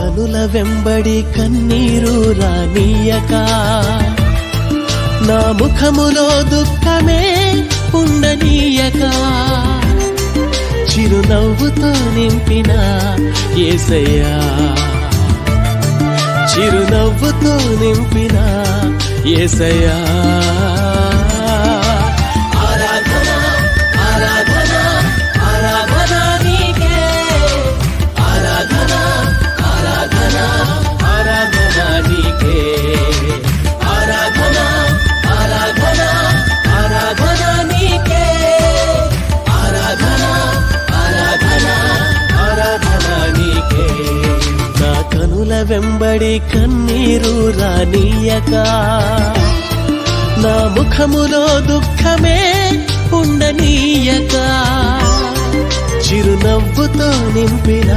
కనుల వెంబడి కన్నీరు రానీయక, నా ముఖములో దుఃఖమే ఉండనీయక, చిరునవ్వుతో నింపిన యేసయ్యా, చిరునవ్వుతో నింపిన యేసయ్యా. ఆరాధన ఆరాధన ఆరాధన నీకే, ఆరాధన ఆరాధన ఆరాధన నీకే, ఆరాధన ఆరాధన ఆరాధన నీకే, ఆరాధన ఆరాధన ఆరాధన నీకే. నా కనుల వెంబడి కన్నీరు రానీయక, నా ముఖములో దుఃఖమే ఉండనీయక, చిరునవ్వుతో నింపిన